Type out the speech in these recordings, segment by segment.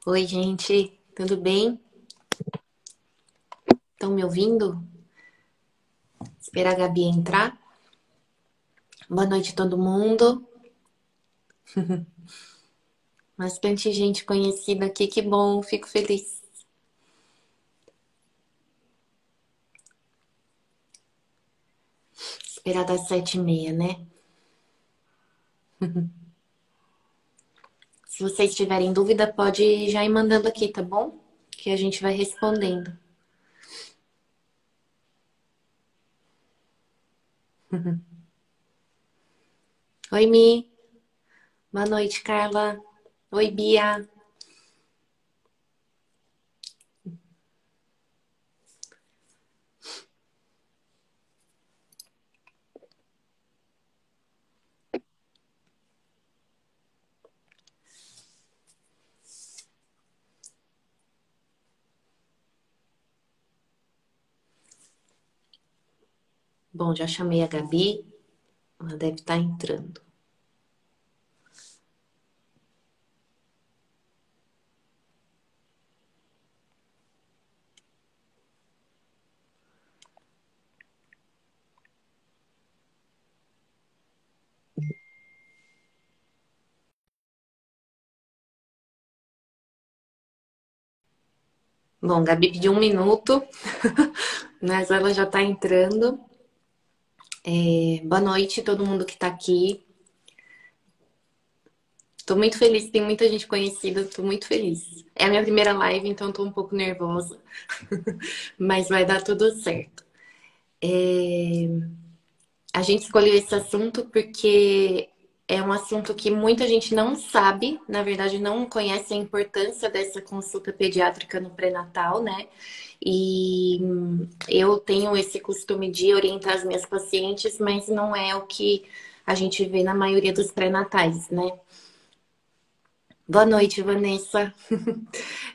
Oi, gente, tudo bem? Estão me ouvindo? Esperar a Gabi entrar. Boa noite, todo mundo. Bastante gente conhecida aqui, que bom, fico feliz. Esperar das 7h30, né? Se vocês tiverem dúvida, pode já ir mandando aqui, tá bom? Que a gente vai respondendo. Oi, Mi. Boa noite, Carla. Oi, Bia. Bom, já chamei a Gabi. Ela deve estar entrando. Bom, Gabi pediu 1 minuto, mas ela já está entrando. Boa noite, todo mundo que está aqui. Tô muito feliz, tem muita gente conhecida, tô muito feliz. É a minha primeira live, então tô um pouco nervosa, mas vai dar tudo certo. A gente escolheu esse assunto porque é um assunto que muita gente não sabe, na verdade, não conhece a importância dessa consulta pediátrica no pré-natal, né? E eu tenho esse costume de orientar as minhas pacientes, mas não é o que a gente vê na maioria dos pré-natais, né? Boa noite, Vanessa.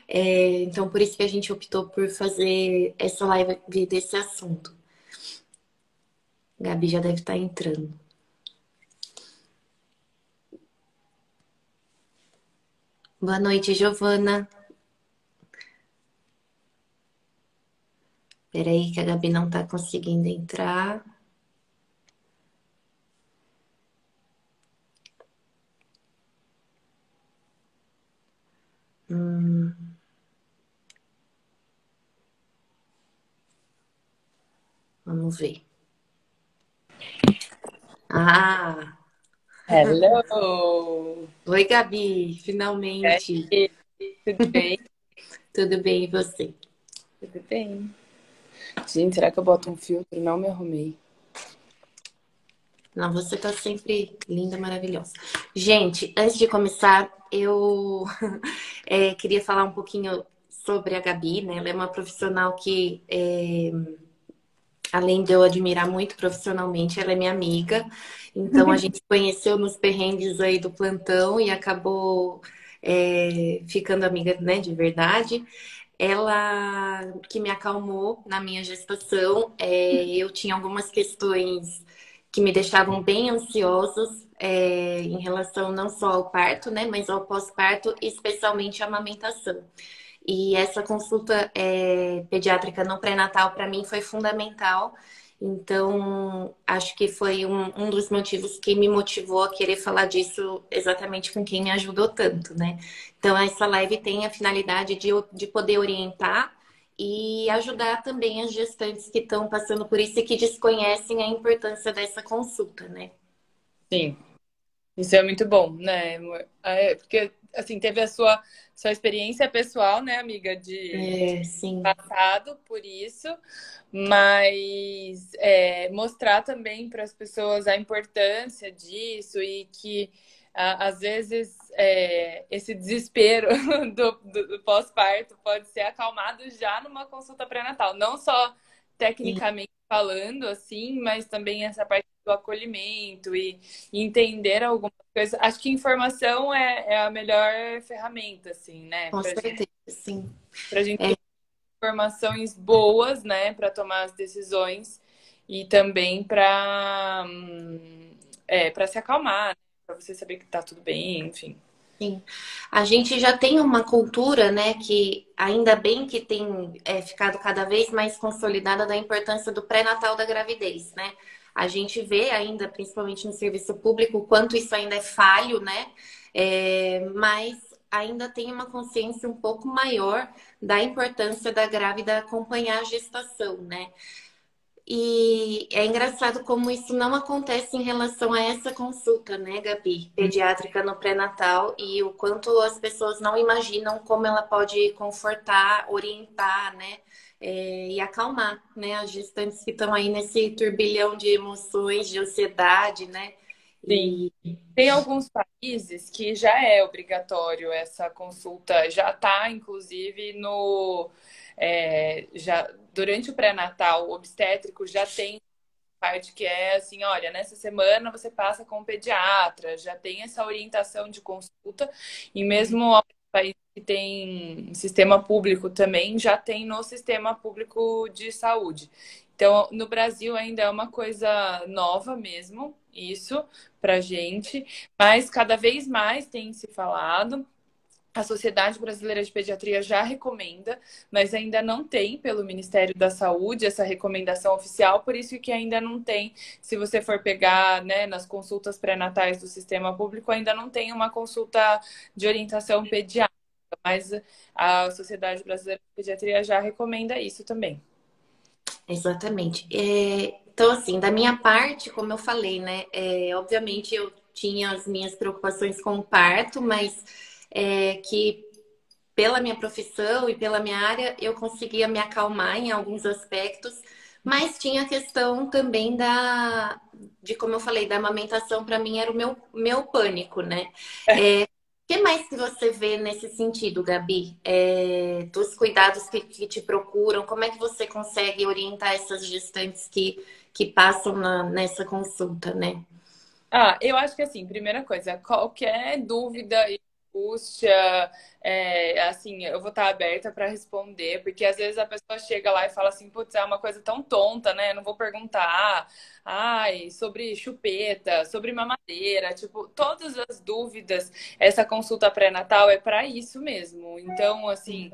Então, por isso que a gente optou por fazer essa live desse assunto. Gabi já deve estar entrando. Boa noite, Giovana. Peraí que a Gabi não está conseguindo entrar. Vamos ver. Ah! Hello! Oi, Gabi, E finalmente. aí, tudo bem? Tudo bem, e você? Tudo bem. Gente, será que eu boto um filtro? Não me arrumei. Não, você tá sempre linda, maravilhosa. Gente, antes de começar, eu queria falar um pouquinho sobre a Gabi, né? Ela é uma profissional que, além de eu admirar muito profissionalmente, ela é minha amiga. Então, a gente se conheceu nos perrengues aí do plantão e acabou, ficando amiga, né, de verdade. Ela que me acalmou na minha gestação. Eu tinha algumas questões que me deixavam bem ansiosas, em relação não só ao parto, né, mas ao pós-parto, especialmente a amamentação. E essa consulta, pediátrica no pré-natal para mim foi fundamental. Então, acho que foi um dos motivos que me motivou a querer falar disso exatamente com quem me ajudou tanto, né? Então, essa live tem a finalidade de poder orientar e ajudar também as gestantes que estão passando por isso e que desconhecem a importância dessa consulta, né? Sim, isso é muito bom, né, amor? Porque, assim, teve a sua experiência pessoal, né, amiga, de Sim, passado por isso, mas mostrar também para as pessoas a importância disso e que, às vezes, esse desespero do pós-parto pode ser acalmado já numa consulta pré-natal. Não só sim, tecnicamente falando, assim, mas também essa parte do acolhimento e entender algumas coisas. Acho que informação é a melhor ferramenta, assim, né? com certeza, sim. Pra gente É, ter informações boas, né, para tomar as decisões e também para se acalmar, né? Para você saber que tá tudo bem, enfim. Sim. A gente já tem uma cultura, né, que ainda bem que tem ficado cada vez mais consolidada da importância do pré-natal da gravidez, né? A gente vê ainda, principalmente no serviço público, o quanto isso ainda é falho, né? Mas ainda tem uma consciência um pouco maior da importância da grávida acompanhar a gestação, né? E é engraçado como isso não acontece em relação a essa consulta, né, Gabi? Pediátrica no pré-natal e o quanto as pessoas não imaginam como ela pode confortar, orientar, né? E acalmar, né? As gestantes que estão aí nesse turbilhão de emoções, de ansiedade, né? Sim. E Tem alguns países que já é obrigatório essa consulta, já está, inclusive, já, durante o pré-natal, o obstétrico já tem parte que é assim, olha, nessa semana você passa com o pediatra, já tem essa orientação de consulta, e mesmo países que tem sistema público também, já tem no sistema público de saúde. Então, no Brasil ainda é uma coisa nova mesmo, isso, pra gente, mas cada vez mais tem se falado. A Sociedade Brasileira de Pediatria já recomenda, mas ainda não tem pelo Ministério da Saúde essa recomendação oficial, por isso que ainda não tem, se você for pegar, né, nas consultas pré-natais do sistema público, ainda não tem uma consulta de orientação pediátrica, mas a Sociedade Brasileira de Pediatria já recomenda isso também. exatamente. Então, assim, da minha parte, como eu falei, né? Obviamente eu tinha as minhas preocupações com o parto, mas que pela minha profissão e pela minha área eu conseguia me acalmar em alguns aspectos, mas tinha a questão também de como eu falei, da amamentação para mim era o meu pânico, né? O que mais que você vê nesse sentido, Gabi? Dos cuidados que te procuram, como é que você consegue orientar essas gestantes que passam nessa consulta, né? Ah, eu acho que assim, primeira coisa, qualquer dúvida e angústia, assim, eu vou estar aberta para responder, porque às vezes a pessoa chega lá e fala assim, putz, é uma coisa tão tonta, né? Eu não vou perguntar, ai, sobre chupeta, sobre mamadeira, tipo, todas as dúvidas, essa consulta pré-natal é para isso mesmo. Então, assim,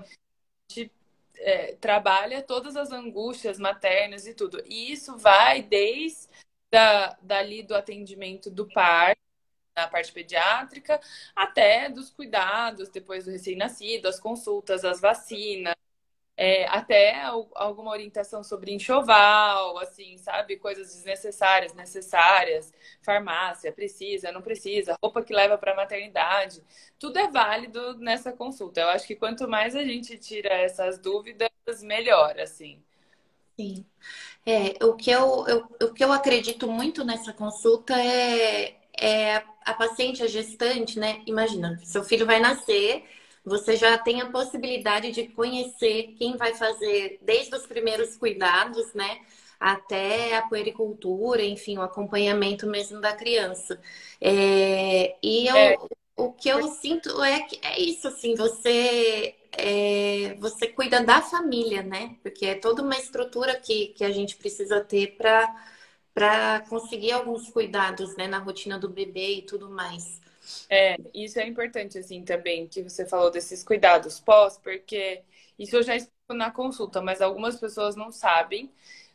trabalha todas as angústias maternas e tudo. E isso vai desde dali do atendimento do parto, na parte pediátrica, até dos cuidados depois do recém-nascido, as consultas, as vacinas, até alguma orientação sobre enxoval, assim, sabe? Coisas desnecessárias, necessárias, farmácia, precisa, não precisa, roupa que leva para a maternidade. Tudo é válido nessa consulta. Eu acho que quanto mais a gente tira essas dúvidas, melhor, assim. Sim. O que eu acredito muito nessa consulta é a paciente, a gestante, né? Imagina, seu filho vai nascer, você já tem a possibilidade de conhecer quem vai fazer desde os primeiros cuidados, né? Até a puericultura, enfim, o acompanhamento mesmo da criança. É, O que eu sinto é que é isso, assim, você cuida da família, né? Porque é toda uma estrutura que a gente precisa ter para conseguir alguns cuidados, né, na rotina do bebê e tudo mais. isso é importante, assim, também, que você falou desses cuidados pós, porque isso eu já explico na consulta, mas algumas pessoas não sabem.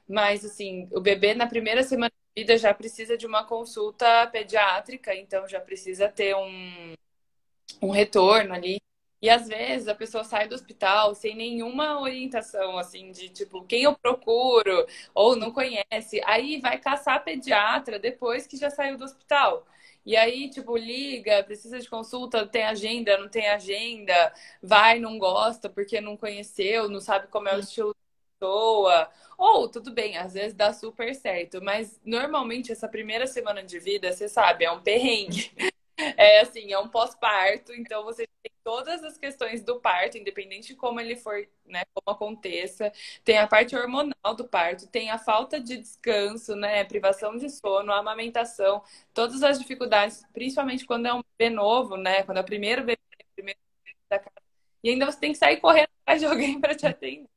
Mas, assim, o bebê na primeira semana de vida já precisa de uma consulta pediátrica, então já precisa ter um retorno ali. E às vezes a pessoa sai do hospital sem nenhuma orientação, assim, de tipo, quem eu procuro, ou não conhece. Aí vai caçar pediatra depois que já saiu do hospital. E aí, tipo, liga, precisa de consulta, tem agenda, não tem agenda, vai, não gosta porque não conheceu, não sabe como é o estilo da pessoa. Ou, tudo bem, às vezes dá super certo, mas normalmente essa primeira semana de vida, você sabe, é um perrengue. É assim, é um pós-parto, então você tem todas as questões do parto, independente de como ele for, né, como aconteça. Tem a parte hormonal do parto, tem a falta de descanso, né, privação de sono, a amamentação, todas as dificuldades, principalmente quando é um bebê novo, né, quando é o primeiro bebê, o primeiro bebê da casa. E ainda você tem que sair correndo atrás de alguém para te atender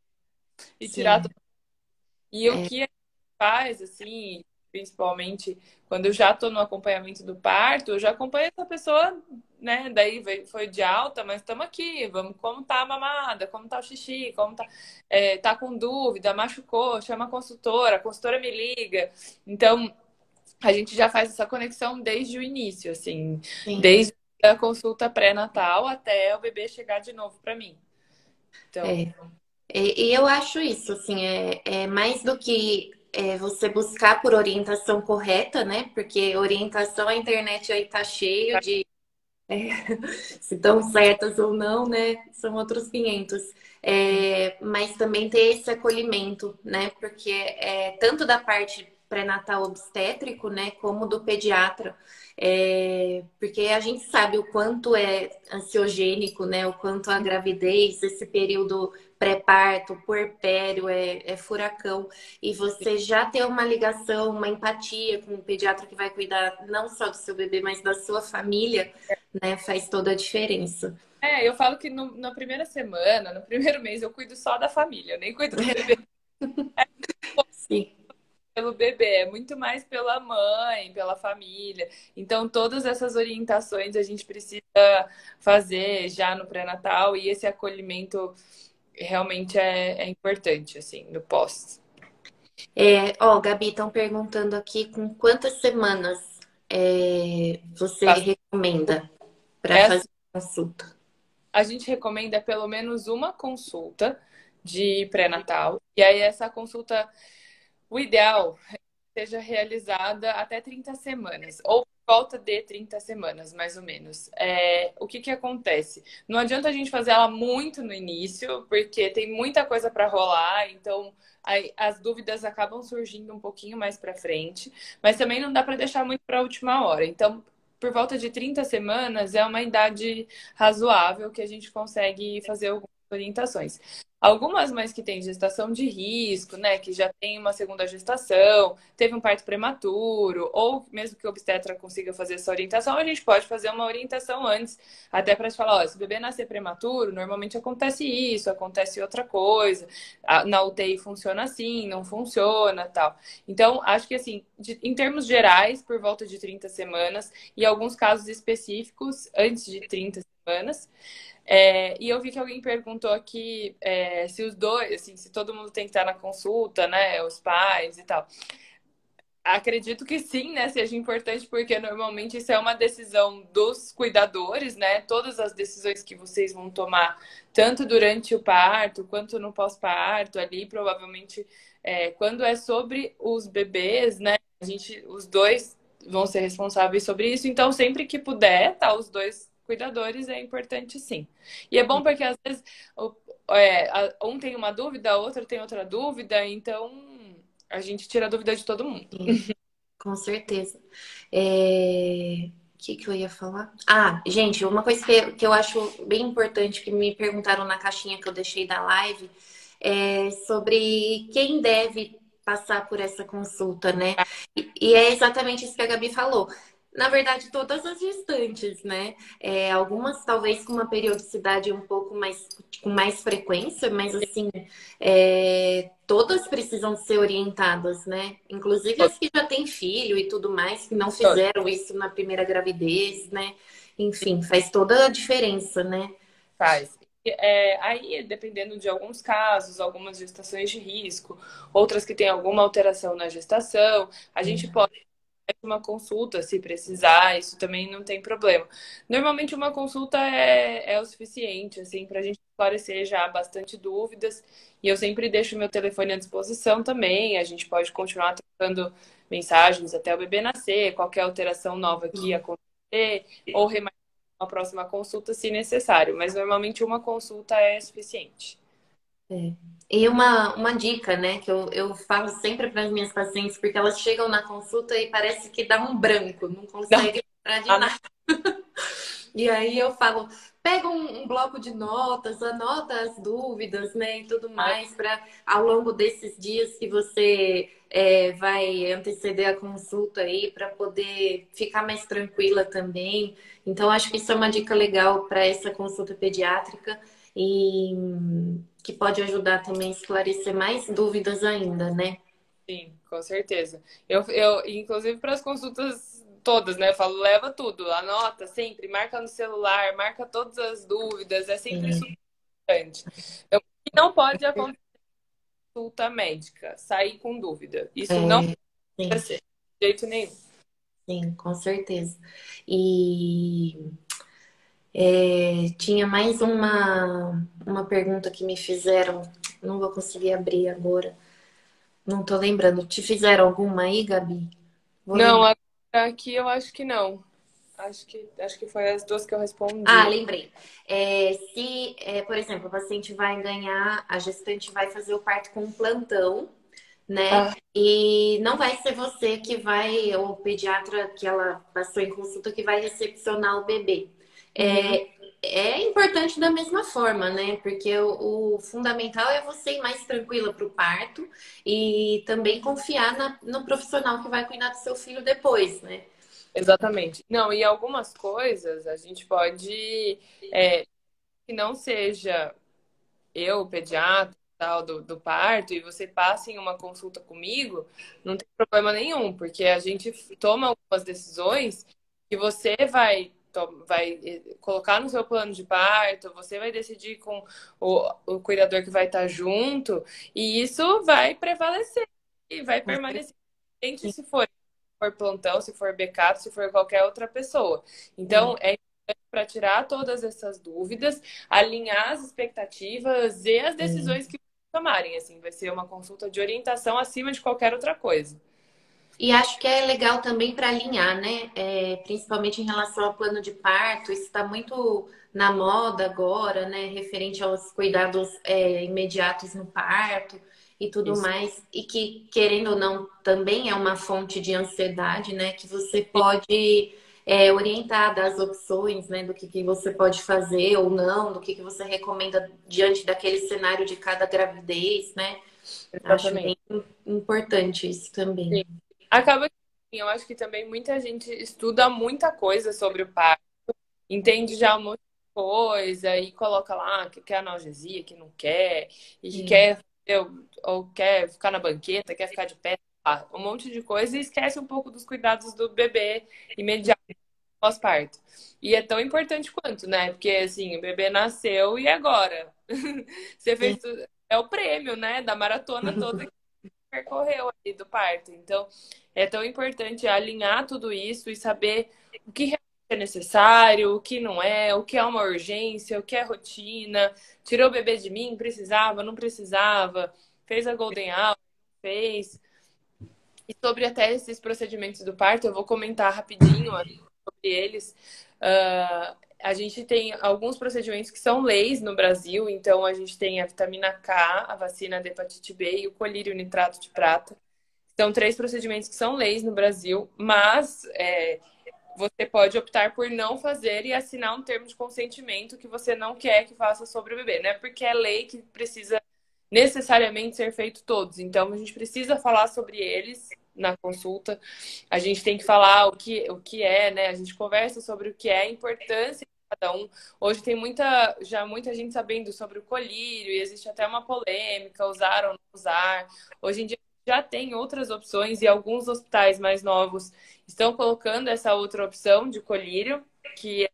e tirar Sim. tudo. E o que a gente faz, assim, principalmente quando eu já estou no acompanhamento do parto, eu já acompanho essa pessoa né? Daí foi de alta, mas estamos aqui. Vamos, como tá a mamada, como tá o xixi, como tá, tá com dúvida, machucou, chama a consultora me liga. Então, a gente já faz essa conexão desde o início, assim, Sim. desde a consulta pré-natal até o bebê chegar de novo para mim. Então, É. E eu acho isso, assim, é mais do que você buscar por orientação correta, né? Porque orientação, a internet aí tá cheio de se estão certas ou não, né? São outros 500. Mas também ter esse acolhimento, né? Porque tanto da parte pré-natal obstétrico, né? Como do pediatra. Porque a gente sabe o quanto é ansiogênico, né? O quanto a gravidez, esse período pré-parto, puerpério, é furacão. E você já ter uma ligação, uma empatia com o pediatra que vai cuidar não só do seu bebê, mas da sua família, né? Faz toda a diferença. eu falo que na primeira semana, no primeiro mês, eu cuido só da família, eu nem cuido do bebê. Sim. Pelo bebê, é muito mais pela mãe, pela família. Então, todas essas orientações a gente precisa fazer já no pré-natal e esse acolhimento realmente é importante, assim, no pós. Ó, Gabi, estão perguntando aqui com quantas semanas você recomenda para É fazer assim, consulta? a gente recomenda pelo menos uma consulta de pré-natal. E aí, essa consulta, o ideal seja realizada até 30 semanas, ou por volta de 30 semanas, mais ou menos. O que que acontece? Não adianta a gente fazer ela muito no início, porque tem muita coisa para rolar, então aí, as dúvidas acabam surgindo um pouquinho mais para frente, mas também não dá para deixar muito para a última hora. Então, por volta de 30 semanas é uma idade razoável que a gente consegue fazer algumas orientações. Algumas mães que têm gestação de risco, né, que já tem uma segunda gestação, teve um parto prematuro, ou mesmo que o obstetra consiga fazer essa orientação, a gente pode fazer uma orientação antes, até para te falar, ó, se o bebê nascer prematuro, normalmente acontece isso, acontece outra coisa, na UTI funciona assim, não funciona, tal. Então, acho que assim, em termos gerais, por volta de 30 semanas, e alguns casos específicos antes de 30 semanas. E eu vi que alguém perguntou aqui se os dois, assim, se todo mundo tem que estar na consulta, né? Os pais e tal. Acredito que sim, né? Seja importante, porque normalmente isso é uma decisão dos cuidadores, né? Todas as decisões que vocês vão tomar, tanto durante o parto quanto no pós-parto, ali, provavelmente, quando é sobre os bebês, né? Os dois vão ser responsáveis sobre isso. Então, sempre que puder, tá, os dois cuidadores é importante, sim. E é bom porque às vezes um tem uma dúvida, a outra tem outra dúvida, então a gente tira a dúvida de todo mundo. Sim, com certeza. O que que eu ia falar? Ah, gente, uma coisa que eu acho bem importante que me perguntaram na caixinha que eu deixei da live é sobre quem deve passar por essa consulta, né? E é exatamente isso que a Gabi falou. Na verdade, todas as gestantes, né? Algumas talvez com uma periodicidade um pouco mais, com mais frequência, mas assim, todas precisam ser orientadas, né? Inclusive as que já têm filho e tudo mais, que não fizeram isso na primeira gravidez, né? Enfim, faz toda a diferença, né? Faz. Aí, dependendo de alguns casos, algumas gestações de risco, outras que têm alguma alteração na gestação, a gente pode fazer uma consulta se precisar, isso também não tem problema. Normalmente, uma consulta é o suficiente, assim, para a gente esclarecer já bastante dúvidas. E eu sempre deixo meu telefone à disposição também. A gente pode continuar trocando mensagens até o bebê nascer, qualquer alteração nova que acontecer, ou uma próxima consulta se necessário, mas normalmente uma consulta é suficiente. É. E uma dica, né, que eu falo sempre para as minhas pacientes, porque elas chegam na consulta e parece que dá um branco, não Não, conseguem lembrar de nada. E aí eu falo, pega um bloco de notas, anota as dúvidas, né, e tudo mais, para ao longo desses dias que você vai anteceder a consulta aí, para poder ficar mais tranquila também. Então, acho que isso é uma dica legal para essa consulta pediátrica e que pode ajudar também a esclarecer mais dúvidas ainda, né? sim, com certeza. Inclusive para as consultas todas, né? Eu falo, leva tudo, anota sempre, marca no celular, marca todas as dúvidas, é sempre Sim, super importante. Então, o que não pode acontecer com consulta médica, sair com dúvida. Isso não é, pode sim, ser, de jeito nenhum. sim, com certeza. E tinha mais uma pergunta que me fizeram, não vou conseguir abrir agora, não tô lembrando. Te fizeram alguma aí, Gabi? Vou Não, lembrar. aqui eu acho que não. Acho que foi as duas que eu Ah, respondi. lembrei. Se, por exemplo, o paciente vai ganhar, a gestante vai fazer o parto com um plantão, né? Ah, E não vai ser você que vai, ou o pediatra que ela passou em consulta, que vai recepcionar o bebê. uhum, É, é importante da mesma forma, né? Porque o fundamental é você ir mais tranquila para o parto e também confiar no profissional que vai cuidar do seu filho depois, né? exatamente. Não, e algumas coisas a gente pode, que não seja eu, pediatra, tal, do parto, e você passe em uma consulta comigo, não tem problema nenhum, porque a gente toma algumas decisões que você vai colocar no seu plano de parto, você vai decidir com o cuidador que vai estar junto, e isso vai prevalecer e vai permanecer, independente se for plantão, se for backup, se for qualquer outra pessoa. Sim. Então, é para tirar todas essas dúvidas, alinhar as expectativas e as Sim. decisões que tomarem. Assim, vai ser uma consulta de orientação acima de qualquer outra coisa. E acho que é legal também para alinhar, né? Principalmente em relação ao plano de parto, isso está muito na moda agora, né? Referente aos cuidados imediatos no parto e tudo Isso. mais. E que, querendo ou não, também é uma fonte de ansiedade, né? Que você pode orientar das opções, né? Do que você pode fazer ou não, do que você recomenda diante daquele cenário de cada gravidez, né? Acho Exatamente. bem importante isso também. Sim. Acaba que assim, eu acho que também muita gente estuda muita coisa sobre o parto, entende já um monte de coisa e coloca lá que quer analgesia, que não quer, e que Sim. quer, ou quer ficar na banqueta, quer ficar de pé, um monte de coisa e esquece um pouco dos cuidados do bebê imediato pós-parto. E é tão importante quanto, né? Porque assim, o bebê nasceu e agora? Você fez Sim. tudo. É o prêmio, né? Da maratona toda que percorreu ali do parto. Então, é tão importante alinhar tudo isso e saber o que realmente é necessário, o que não é, o que é uma urgência, o que é rotina. Tirou o bebê de mim? Precisava, não precisava? Fez a Golden Hour? Fez. E sobre até esses procedimentos do parto, eu vou comentar rapidinho sobre eles. A gente tem alguns procedimentos que são leis no Brasil, então a gente tem a vitamina K, a vacina de hepatite B e o colírio nitrato de prata. São três procedimentos que são leis no Brasil, mas você pode optar por não fazer e assinar um termo de consentimento que você não quer que faça sobre o bebê, né? Porque é lei que precisa necessariamente ser feito todos. Então, a gente precisa falar sobre eles na consulta. A gente tem que falar o que é, né? A gente conversa sobre o que é a importância de cada um. Hoje tem muita gente sabendo sobre o colírio e existe até uma polêmica, usar ou não usar. Hoje em dia já tem outras opções e alguns hospitais mais novos estão colocando essa outra opção de colírio, que é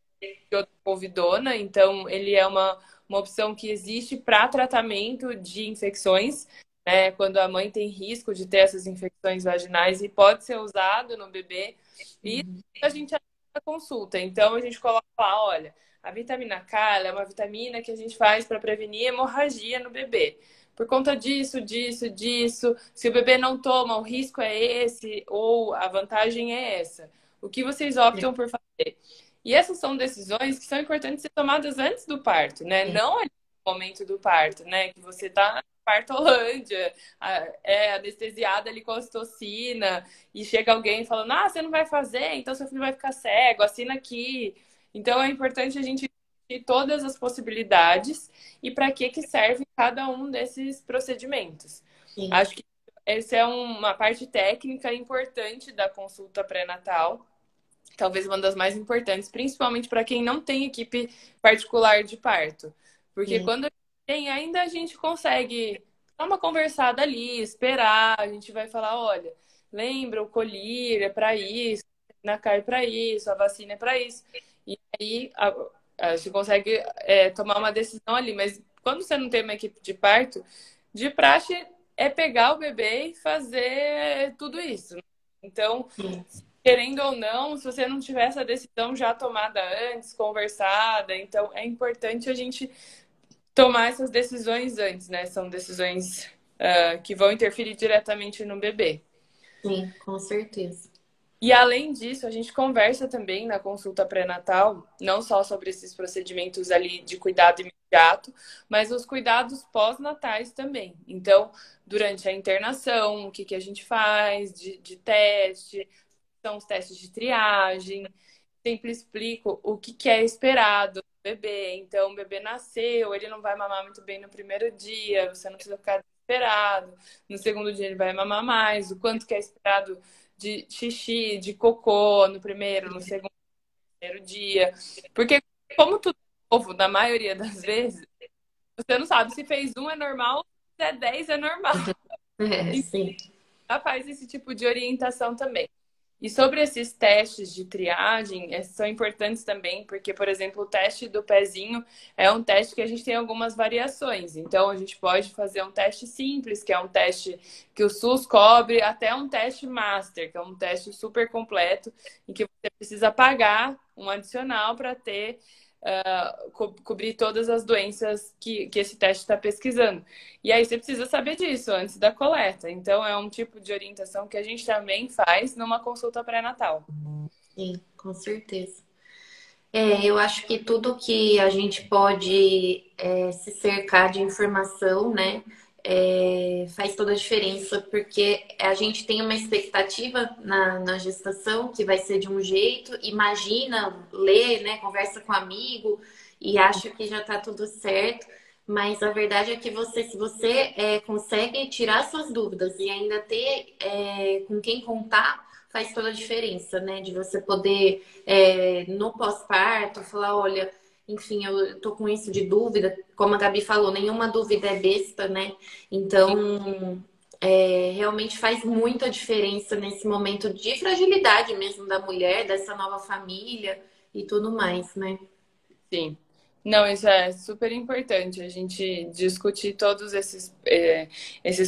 povidona, então ele é uma opção que existe para tratamento de infecções, né? Quando a mãe tem risco de ter essas infecções vaginais e pode ser usado no bebê. E Uhum. a gente consulta. Então a gente coloca lá, olha, a vitamina K é uma vitamina que a gente faz para prevenir hemorragia no bebê. Por conta disso, disso, disso, se o bebê não toma, o risco é esse ou a vantagem é essa. O que vocês optam por fazer? E essas são decisões que são importantes ser tomadas antes do parto, né? É, Não ali no momento do parto, né? Que você tá na partolândia, anestesiada ali com a ocitocina, e chega alguém falando, ah, você não vai fazer, então seu filho vai ficar cego, assina aqui. Então é importante a gente ter todas as possibilidades e para que serve cada um desses procedimentos. sim, Acho que essa é uma parte técnica importante da consulta pré-natal, talvez uma das mais importantes, principalmente para quem não tem equipe particular de parto. Porque sim, quando tem, ainda a gente consegue dar uma conversada ali, esperar, a gente vai falar, olha, lembra o colírio é para isso, cai para isso, a vacina é para isso. E aí a gente consegue tomar uma decisão ali. Mas quando você não tem uma equipe de parto, de praxe é pegar o bebê e fazer tudo isso. Então, Sim, querendo ou não, se você não tiver essa decisão já tomada antes, conversada, então é importante a gente tomar essas decisões antes, né? São decisões que vão interferir diretamente no bebê. sim, com certeza. E além disso, a gente conversa também na consulta pré-natal, não só sobre esses procedimentos ali de cuidado imediato, mas os cuidados pós-natais também. Então, durante a internação, o que, que a gente faz de teste, são os testes de triagem, sempre explico o que, que é esperado do bebê. Então, o bebê nasceu, ele não vai mamar muito bem no primeiro dia, você não precisa ficar desesperado. No segundo dia, ele vai mamar mais, o quanto que é esperado de xixi, de cocô no primeiro, no segundo, terceiro dia. Porque, como tudo é novo, na maioria das vezes, você não sabe se fez um é normal, se é 10 é normal. É, Então, sim. já faz esse tipo de orientação também. E sobre esses testes de triagem, são importantes também, porque, por exemplo, o teste do pezinho é um teste que a gente tem algumas variações. Então, a gente pode fazer um teste simples, que é um teste que o SUS cobre, até um teste master, que é um teste super completo, em que você precisa pagar um adicional para ter cobrir todas as doenças que esse teste está pesquisando. E aí você precisa saber disso antes da coleta. Então, é um tipo de orientação que a gente também faz numa consulta pré-natal. Sim, com certeza. Eu acho que tudo que a gente pode se cercar de informação, né, faz toda a diferença, porque a gente tem uma expectativa na gestação que vai ser de um jeito, imagina, lê, né, conversa com um amigo e acha que já tá tudo certo, mas a verdade é que se você consegue tirar suas dúvidas e ainda ter com quem contar, faz toda a diferença, né, de você poder no pós-parto, falar, olha, enfim, eu tô com isso de dúvida, como a Gabi falou, nenhuma dúvida é besta, né? Então, realmente faz muita diferença nesse momento de fragilidade mesmo da mulher, dessa nova família e tudo mais, né? Sim. Não, isso é super importante, a gente discutir todos esses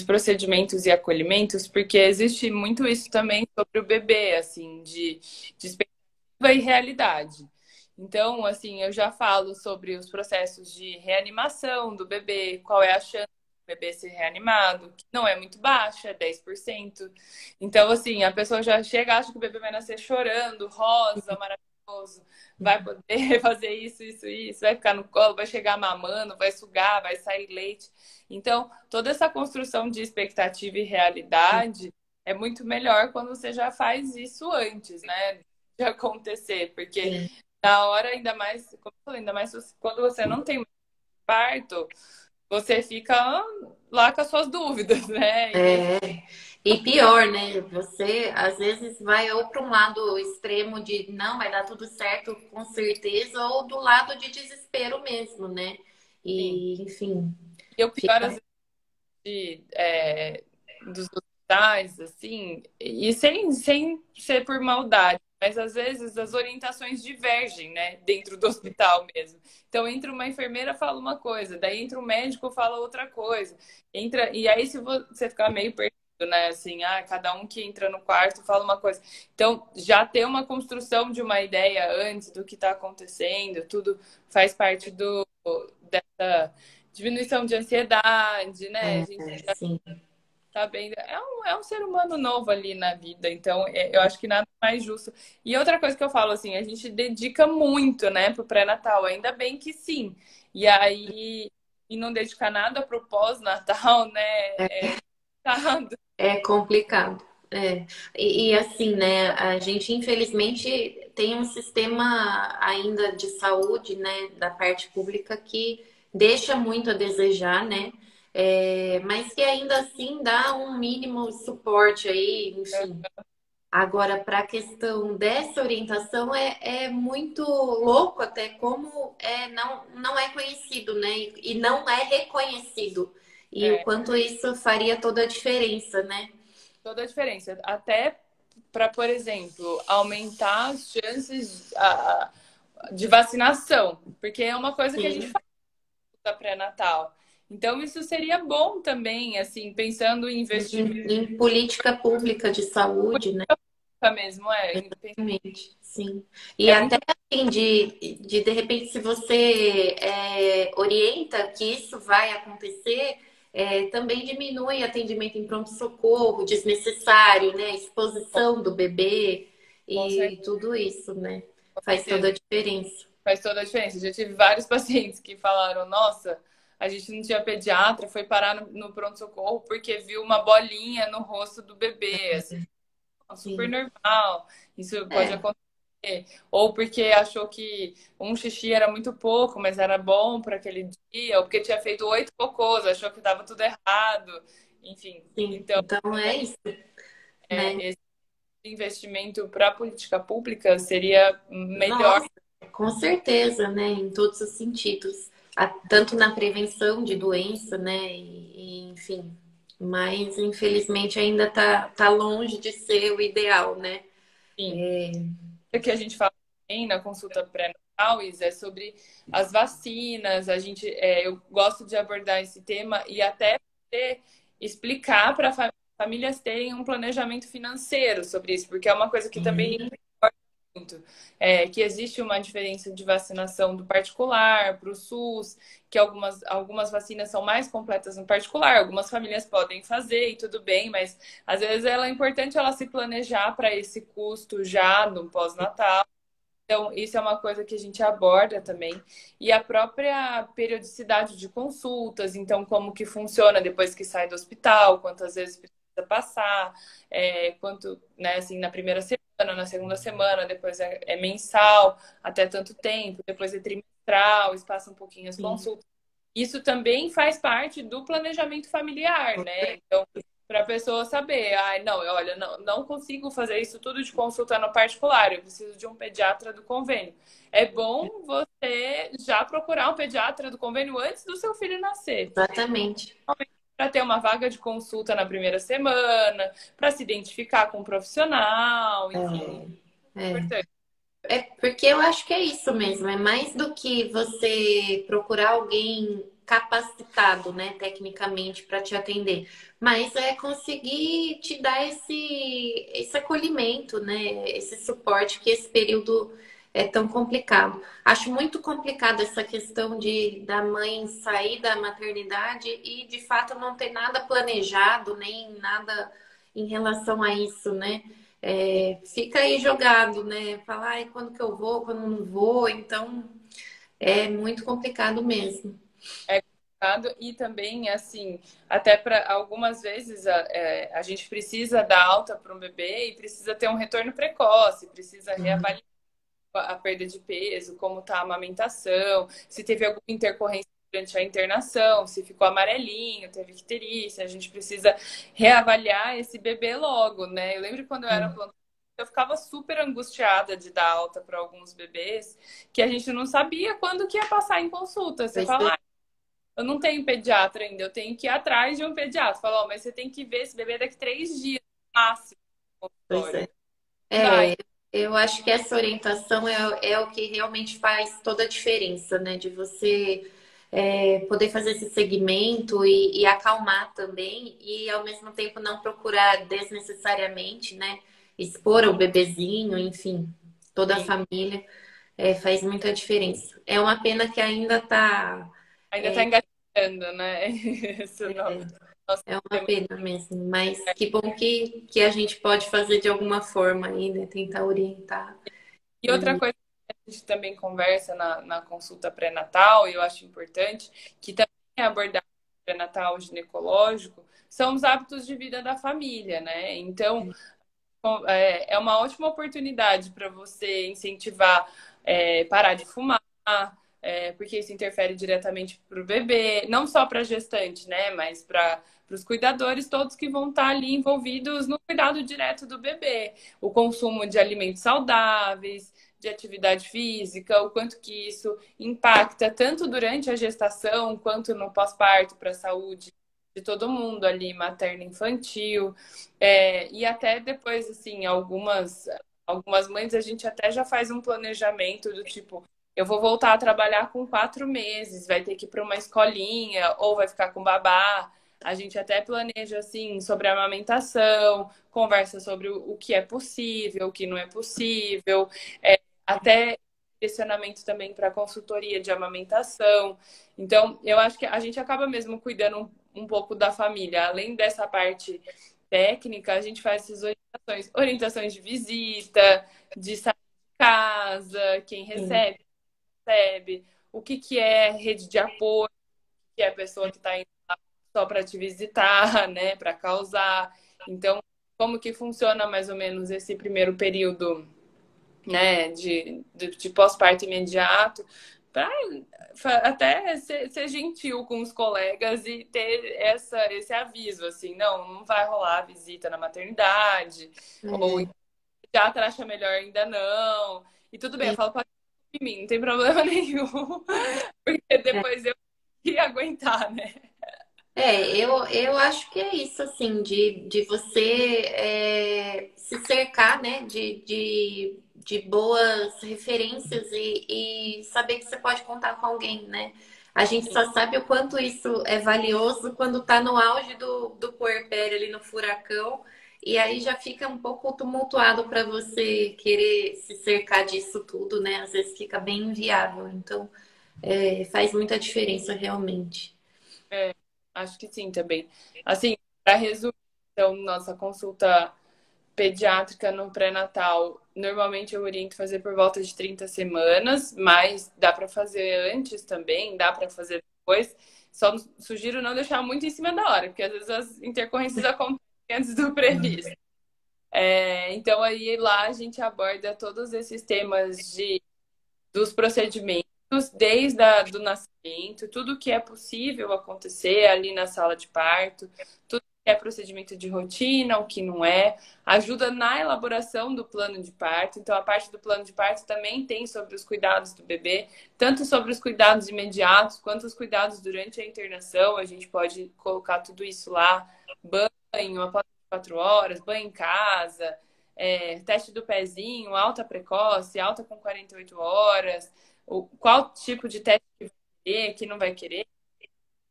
procedimentos e acolhimentos, porque existe muito isso também sobre o bebê, assim, de expectativa e realidade. Então, assim, eu já falo sobre os processos de reanimação do bebê, qual é a chance do bebê ser reanimado, que não é muito baixa, é 10%. Então, assim, a pessoa já chega, acha que o bebê vai nascer chorando, rosa, maravilhoso, vai poder fazer isso, vai ficar no colo, vai chegar mamando, vai sugar, vai sair leite. Então, toda essa construção de expectativa e realidade é muito melhor quando você já faz isso antes, né, de acontecer, porque Sim. na hora, ainda mais, como eu falei, ainda mais quando você não tem parto, você fica lá com as suas dúvidas, né? E aí, E pior, né? Você às vezes vai ou para um lado extremo de não, vai dar tudo certo com certeza, ou do lado de desespero mesmo, né? sim. E, enfim, E o pior, às fica. vezes, dos hospitais, assim, e sem ser por maldade, mas às vezes as orientações divergem, né, dentro do hospital mesmo. Então entra uma enfermeira fala uma coisa, daí entra um médico fala outra coisa. E aí se você ficar meio perdido, né, assim, cada um que entra no quarto fala uma coisa. Então já ter uma construção de uma ideia antes do que está acontecendo, tudo faz parte dessa diminuição de ansiedade, né? A gente Sim. tá bem. É um ser humano novo ali na vida, então eu acho que nada mais justo. E outra coisa que eu falo, assim, a gente dedica muito, né, pro pré-natal, ainda bem que sim. E aí, e não dedicar nada pro pós-natal, né, é complicado. É complicado. Assim, né? A gente infelizmente tem um sistema ainda de saúde, né, da parte pública que deixa muito a desejar, né? Mas que ainda assim dá um mínimo suporte aí, enfim. Agora, para a questão dessa orientação, é muito louco até como não é conhecido, né? E não é reconhecido. E o É, quanto isso faria toda a diferença, né? toda a diferença. Até por exemplo, aumentar as chances de vacinação, porque é uma coisa que a gente Sim. faz da pré-natal. Então, isso seria bom também, assim, pensando em investimento Em política pública de saúde, né? mesmo, Exatamente, sim. E é até muito assim, de repente, se você orienta que isso vai acontecer, também diminui atendimento em pronto-socorro desnecessário, né? bom, Exposição do bebê com e tudo isso, né? Faz toda certeza. a diferença. Faz toda a diferença. Já tive vários pacientes que falaram, nossa, a gente não tinha pediatra, foi parar no pronto-socorro porque viu uma bolinha no rosto do bebê, assim, super Sim. normal. Isso pode É, acontecer. Ou porque achou que um xixi era muito pouco, mas era bom para aquele dia, ou porque tinha feito 8 cocôs, achou que estava tudo errado. Enfim, sim. então Então é isso, né? esse investimento para a política pública seria melhor. Nossa, com certeza, né? Em todos os sentidos. Tanto na prevenção de doença, né? Enfim. Mas, infelizmente, ainda tá longe de ser o ideal, né? Sim. O que a gente fala também na consulta pré-natal, Isa, é sobre as vacinas. Eu gosto de abordar esse tema e até poder explicar para famílias terem um planejamento financeiro sobre isso, porque é uma coisa que também Sim, muito. Que existe uma diferença de vacinação do particular para o SUS, que algumas vacinas são mais completas no particular, algumas famílias podem fazer e tudo bem, mas às vezes é importante ela se planejar para esse custo já no pós-natal. Então, isso é uma coisa que a gente aborda também. E a própria periodicidade de consultas, então, como que funciona depois que sai do hospital, quantas vezes precisa passar, quanto, né, assim, na primeira semana, na segunda semana, depois é mensal, até tanto tempo, depois é trimestral, espaça um pouquinho as sim. consultas. Isso também faz parte do planejamento familiar, né? Então, para a pessoa saber, não, olha, não consigo fazer isso tudo de consulta no particular, eu preciso de um pediatra do convênio. É bom você já procurar um pediatra do convênio antes do seu filho nascer, Exatamente. para ter uma vaga de consulta na primeira semana, para se identificar com um profissional, enfim, É. importante. É porque eu acho que é isso mesmo, é mais do que você procurar alguém capacitado, né, tecnicamente para te atender, mas é conseguir te dar esse acolhimento, né, esse suporte que esse período é tão complicado. Acho muito complicado essa questão da mãe sair da maternidade e de fato não ter nada planejado, nem nada em relação a isso, né? Fica aí jogado, né? Falar, ai, quando que eu vou, quando não vou. Então, é muito complicado mesmo. É complicado e também, assim, até para algumas vezes a gente precisa dar alta para um bebê e precisa ter um retorno precoce, precisa reavaliar a perda de peso, como está a amamentação, se teve alguma intercorrência durante a internação, se ficou amarelinho, teve icterícia, a gente precisa reavaliar esse bebê logo, né? Eu lembro quando eu era Sim. plantão, eu ficava super angustiada de dar alta para alguns bebês, que a gente não sabia quando que ia passar em consulta. Você Pois é, fala, eu não tenho pediatra ainda, eu tenho que ir atrás de um pediatra. Fala, mas você tem que ver esse bebê daqui 3 dias, no máximo, no pois consultório. é. Dá, Eu acho que essa orientação é o que realmente faz toda a diferença, né? De você poder fazer esse segmento e acalmar também, e ao mesmo tempo não procurar desnecessariamente, né? Expor o bebezinho, enfim, toda a sim. família, faz muita diferença. É uma pena que ainda está. Ainda tá engatinhando, né? Isso não. Nossa, É uma pena mesmo, mas que bom que a gente pode fazer de alguma forma aí, né? Tentar orientar. e outra E coisa que a gente também conversa na consulta pré-natal, e eu acho importante, que também é abordado no pré-natal ginecológico, são os hábitos de vida da família, né? Então, é uma ótima oportunidade para você incentivar parar de fumar, porque isso interfere diretamente para o bebê, não só para a gestante, né? Mas para os cuidadores, todos que vão estar ali envolvidos no cuidado direto do bebê. O consumo de alimentos saudáveis, de atividade física, o quanto que isso impacta tanto durante a gestação quanto no pós-parto para a saúde de todo mundo ali, materno, infantil, e até depois, assim, algumas mães a gente até já faz um planejamento do tipo, eu vou voltar a trabalhar com 4 meses, vai ter que ir para uma escolinha ou vai ficar com babá. A gente até planeja assim sobre a amamentação, conversa sobre o que é possível, o que não é possível, até direcionamento também para consultoria de amamentação. Então, eu acho que a gente acaba mesmo cuidando um pouco da família. Além dessa parte técnica, a gente faz essas orientações de visita, de sair de casa, quem Sim. recebe, o que que é rede de apoio, que é a pessoa que está indo lá só para te visitar, né, para causar. Então, como que funciona mais ou menos esse primeiro período, né, de pós-parto imediato, para até ser gentil com os colegas e ter esse aviso, assim, não vai rolar visita na maternidade, ou É, pediatra acha melhor ainda não. E tudo bem, eu sim. falo para mim, não tem problema nenhum, porque depois eu ia aguentar, né? Eu acho que é isso, assim, de você se cercar, né, de boas referências e saber que você pode contar com alguém, né? A gente só sabe o quanto isso é valioso quando tá no auge do puerpério, ali no furacão, e aí já fica um pouco tumultuado para você querer se cercar disso tudo, né? Às vezes fica bem inviável, então faz muita diferença realmente. É, acho que sim também. Assim, para resumir, então, nossa consulta pediátrica no pré-natal, normalmente eu oriento fazer por volta de 30 semanas, mas dá para fazer antes também, dá para fazer depois. Só sugiro não deixar muito em cima da hora, porque às vezes as intercorrências acontecem antes do previsto. Então aí lá a gente aborda todos esses temas dos procedimentos, desde do nascimento, tudo que é possível acontecer ali na sala de parto, tudo que é procedimento de rotina, o que não é, ajuda na elaboração do plano de parto. Então, a parte do plano de parto também tem sobre os cuidados do bebê, tanto sobre os cuidados imediatos, quanto os cuidados durante a internação. A gente pode colocar tudo isso lá, banho após 4 horas, banho em casa, teste do pezinho, alta precoce, alta com 48 horas, qual tipo de teste que vai querer, que não vai querer,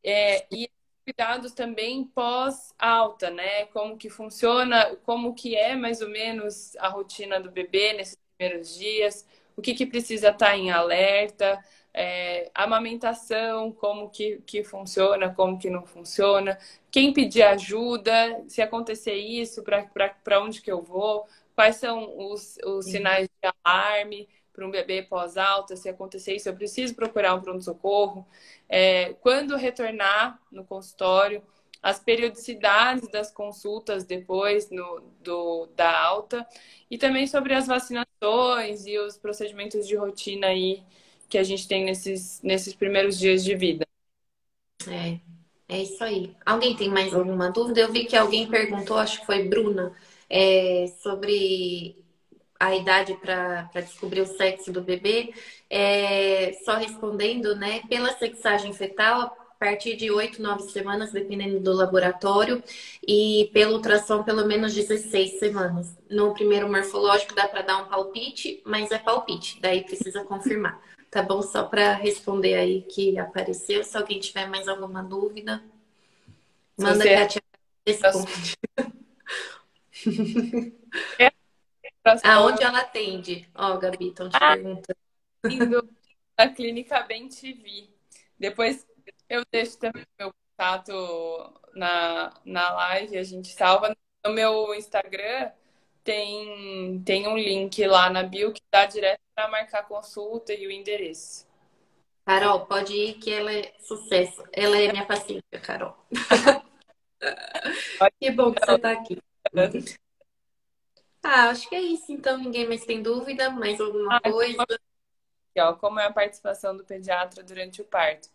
e cuidados também pós-alta, né? Como que funciona, como que é mais ou menos a rotina do bebê nesses primeiros dias, o que que precisa estar em alerta, amamentação, como que funciona, como que não funciona, quem pedir ajuda, se acontecer isso, para onde que eu vou, quais são os sinais de alarme para um bebê pós-alta, se acontecer isso, eu preciso procurar um pronto-socorro. Quando retornar no consultório, as periodicidades das consultas depois da alta, e também sobre as vacinações e os procedimentos de rotina aí que a gente tem nesses primeiros dias de vida. É, é isso aí. Alguém tem mais alguma dúvida? Eu vi que alguém perguntou, acho que foi Bruna, sobre a idade para descobrir o sexo do bebê. Só respondendo, né? Pela sexagem fetal, a partir de 8, 9 semanas, dependendo do laboratório, e pelo ultrassom, pelo menos 16 semanas. No primeiro morfológico dá para dar um palpite, mas é palpite, daí precisa confirmar. Tá bom? Só para responder aí que apareceu. Se alguém tiver mais alguma dúvida, Se manda que você a tia responde. é Aonde atração, ela atende? Ó, Gabi, estão te perguntando. indo da Clínica Bem TV. Depois eu deixo também meu contato na live, a gente salva. No meu Instagram tem um link lá na bio que dá direto para marcar consulta e o endereço. Carol, pode ir que ela é sucesso. Ela é minha paciente, Carol. Que bom que você tá aqui. Ah, acho que é isso. Então, ninguém mais tem dúvida? Mais alguma Ah, coisa? aqui, ó, como é a participação do pediatra durante o parto.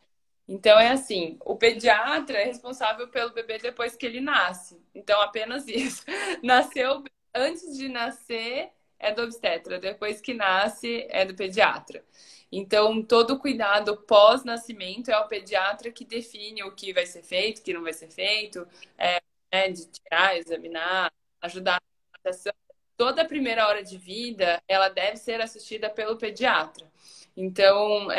Então, é assim, o pediatra é responsável pelo bebê depois que ele nasce. Então, apenas isso. Nasceu, antes de nascer, é do obstetra, depois que nasce é do pediatra. Então, todo cuidado pós-nascimento é o pediatra que define o que vai ser feito, o que não vai ser feito, né, de tirar, examinar, ajudar na alimentação. Toda a primeira hora de vida, ela deve ser assistida pelo pediatra. Então,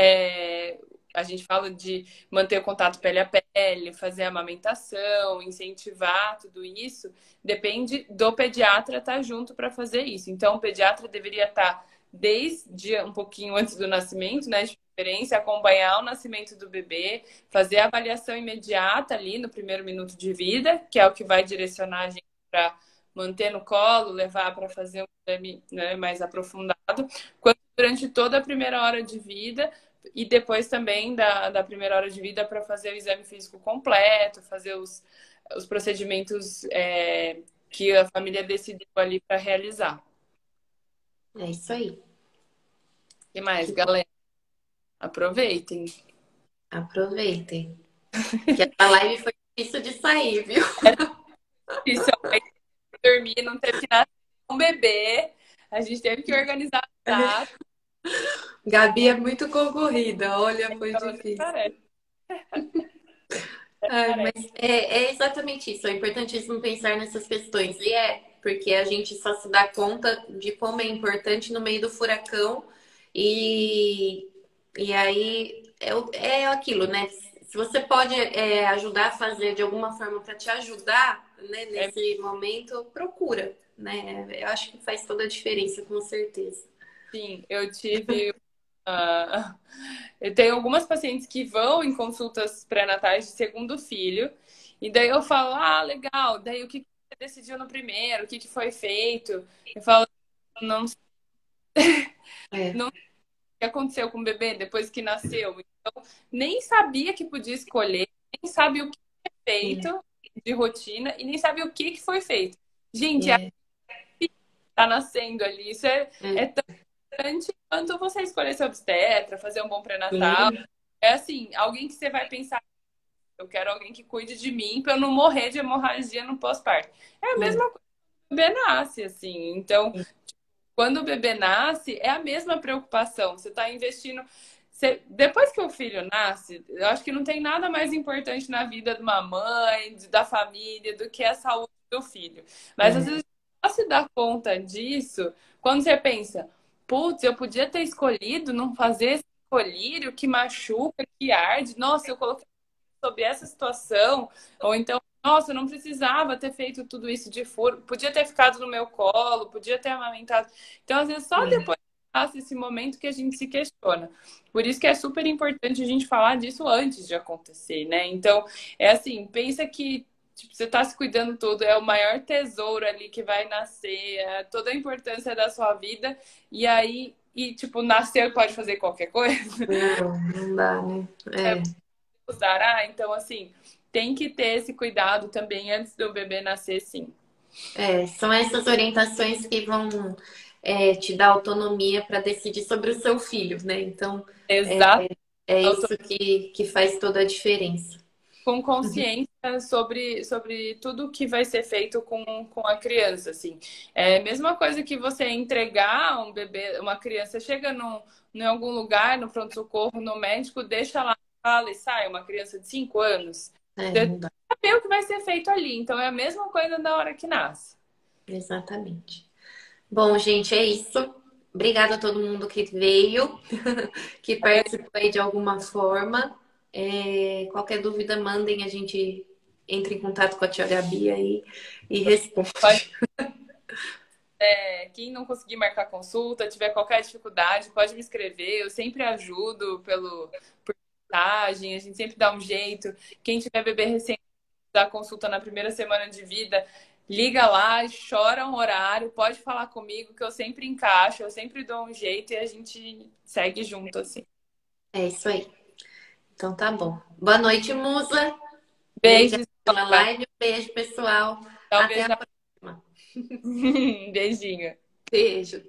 a gente fala de manter o contato pele a pele, fazer a amamentação, incentivar tudo isso. Depende do pediatra estar junto para fazer isso. Então, o pediatra deveria estar desde um pouquinho antes do nascimento, né? De preferência, acompanhar o nascimento do bebê, fazer a avaliação imediata ali no primeiro minuto de vida, que é o que vai direcionar a gente para manter no colo, levar para fazer um exame, né, mais aprofundado, quanto durante toda a primeira hora de vida e depois também da primeira hora de vida para fazer o exame físico completo, fazer os procedimentos que a família decidiu ali para realizar. É isso aí. E mais, galera? Aproveitem. Aproveitem. Que essa live foi difícil de sair, viu? Isso, dormir, não teve que nascer um bebê. A gente teve que organizar a data. Gabi é muito concorrida, olha, foi difícil. Ai, mas é exatamente isso, é importantíssimo pensar nessas questões. E porque a gente só se dá conta de como é importante no meio do furacão. E aí é aquilo, né? Se você pode ajudar a fazer de alguma forma para te ajudar, né, nesse momento, procura, né? Eu acho que faz toda a diferença, com certeza. Sim, eu tive. Eu tenho algumas pacientes que vão em consultas pré-natais de segundo filho, e daí eu falo, legal, daí o que você decidiu no primeiro, o que foi feito? Eu falo, não sei o que aconteceu com o bebê depois que nasceu. Então, nem sabia que podia escolher, nem sabe o que é feito de rotina, e nem sabe o que foi feito. Gente, tá nascendo ali, isso é tão importante quanto você escolher seu obstetra, fazer um bom pré-natal. É assim, alguém que você vai pensar, eu quero alguém que cuide de mim para eu não morrer de hemorragia no pós-parto. É a mesma coisa quando o bebê nasce, assim. Então, quando o bebê nasce, é a mesma preocupação. Você está investindo. Depois que o filho nasce, eu acho que não tem nada mais importante na vida de uma mãe, da família, do que a saúde do filho. Mas às vezes só se dá conta disso quando você pensa, putz, eu podia ter escolhido não fazer esse colírio que machuca, que arde. Nossa, eu coloquei sobre essa situação. Ou então, nossa, eu não precisava ter feito tudo isso de furo. Podia ter ficado no meu colo, podia ter amamentado. Então, às vezes, só depois que passa esse momento que a gente se questiona. Por isso que é super importante a gente falar disso antes de acontecer, né? Então, é assim, pensa que tipo, você está se cuidando tudo, é o maior tesouro ali que vai nascer, é toda a importância da sua vida. E aí, tipo, nascer pode fazer qualquer coisa. Não dá, né? Usar, então assim, tem que ter esse cuidado também antes do bebê nascer, sim. São essas orientações que vão te dar autonomia para decidir sobre o seu filho, né? Então, Exato. é isso que faz toda a diferença. Com consciência sobre tudo que vai ser feito com a criança, assim. É a mesma coisa que você entregar um bebê, uma criança chega em algum lugar, no pronto-socorro, no médico, deixa lá, fala e sai, uma criança de 5 anos. Você sabe o que vai ser feito ali. Então, é a mesma coisa na hora que nasce. Exatamente. Bom, gente, é isso. Obrigada a todo mundo que veio, que participou aí de alguma forma. Qualquer dúvida, mandem, a gente entra em contato com a tia Gabi aí e responde. Quem não conseguir marcar consulta, tiver qualquer dificuldade, pode me escrever. Eu sempre ajudo por mensagem, a gente sempre dá um jeito. Quem tiver bebê recém da consulta na primeira semana de vida, liga lá, chora um horário, pode falar comigo que eu sempre encaixo, eu sempre dou um jeito e a gente segue junto, assim. É isso aí. Então tá bom. Boa noite, Musa. Beijos. Pela live. Beijo, pessoal. Dá um Até beijo a próxima. Beijinho. Beijo.